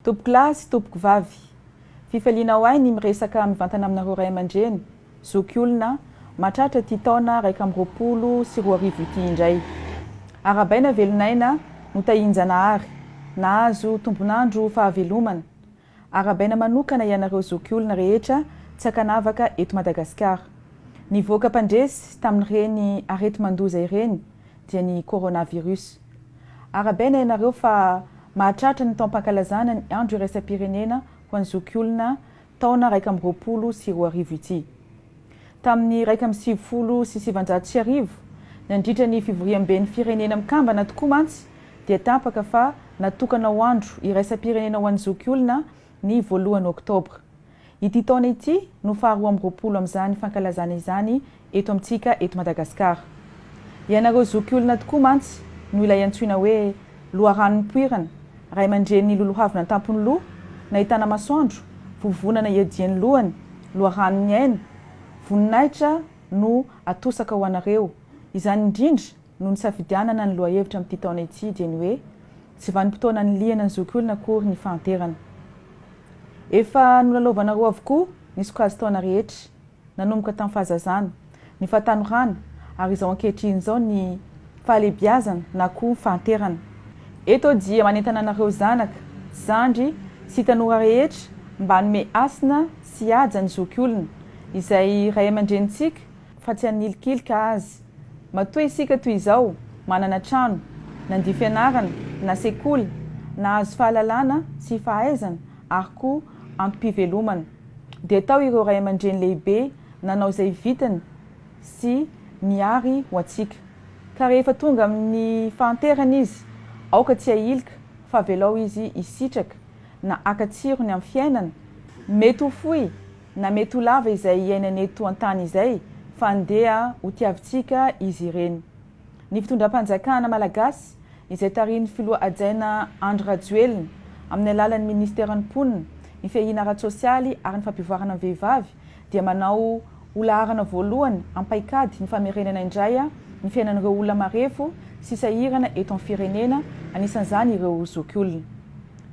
Tompoko lahy sy tompoko vavy, fifaliana ho ahy ny miresaka mivantana aminareo ray aman-dreny. Zoky olona mahatratra ty taona 2024 ity indray. Arabaina velonaina no tahinjanahary, nahazo tombonandro fahavelomana. Arabaina manokana ianareo zoky olona rehetra tsy akanavaka eto Madagasikara. Nivoaka mpandresy tamin'ireny arety mandoza ireny dia ny coronavirus. Arabaina ianareo fa mahatratra ny taom-pankalazana ny andro iraisam-pirenena ho an'ny zoky olona taona 2024 ity. Tamin'ny 2019 nandritra ny fivoriam-ben'ny firenena mikambana tokoa mantsy dia tapaka fa natokana ho andro iraisam-pirenena ho an'ny zoky olona ny 1 Oktobra. Ity taona ity no faharoa amby roapolo amin'izany fankalazana izany eto amintsika eto Madagasikara. Ianareo zoky olona tokoa mantsy no ilay antsoina hoe loharanon'poirana, ray aman-dren'ny lolohavina tampony loha, nahitana masoandro, vovonana iadian'ny lohany, loharanon'ny aina, voninahitra no atosaka ho anareo. Izany indrindra no nisafidianana ny lohahevitra amin'ity taona ity dia ny hoe tsy vanim-potoana ny liana ny zoky olona akory ny fahanterana. Efa nolalovanareo avokoa ny sokazy taona rehetra, nanomboka tamin'ny fahazazana, ny fahatanorana ary izao ankehitriny izao ny fahalebiazana na koa fahanterana. Eto dia manentana anareo zanaka, zandry sy tanora rehetra mba hanome asina sy haja ny zoky olona, izay ray aman-drenitsika fa tsy hanilikilika azy. Matoa isika toy izao, manana trano, nandia fianarana, na sekoly, nahazo fahalalana sy fahaizana ary koa ampi-pivelomana. Dia tao ireo ray aman-dreny lehibe nanao izay vitany sy niary ho antsika. Ka rehefa tonga amin'ny fahanterana izy, aoka tsy ahilika fa velao izy isitraka na akatsiro ny amin'ny fiainana. Mety ho fohy na mety ho lava izay iainana eto an-tany izay fa andeha ho tiavintsika izy ireny. Ny fitondram-panjakana malagasy izay tarihin'ny filoha hajaina Andry Rajoelina amin'ny alalan'ny ministeran'ny mponina, ny fihahina ara-tsosialy ary ny fampivoarana ny vehivavy dia manao olaharana voalohany ampaikady ny famerenana indray ny fiainan'ireo olona marefo sy sahirana eto amin'ny firenena, anisan'izany ireo zoky olona.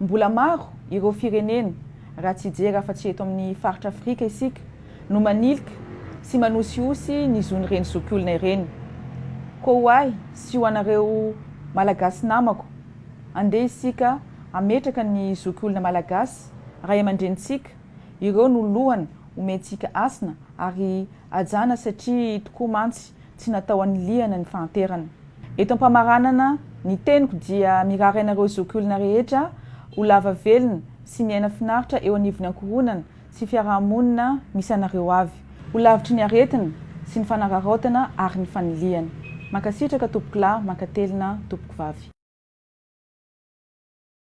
Mbola maro ireo firenena, raha tsy hijery afa-tsy eto amin'ny faritra Afrika isika, no manilika sy manosiosy ny zon'ireny zoky olona ireny. Koa ho ahy sy ho anareo malagasy namako, andeha isika ametraka ny zoky olona malagasy, ray aman-drenitsika, ireo no lohany omentsika asina ary ajana satria tokoa mantsy tsy natao aniliana ny fahanterana. Eto am-pamaranana, ny teniko dia mirary anareo zoky olona rehetra ho lava velona sy miaina finaritra eo anivon'ny ankohonana sy fiarahamonina misy anareo avy. Ho lavitry ny aretina sy ny fanararaotana ary ny faniliana. Mankasitraka tompoko lahy, mankatelina tompoko vavy.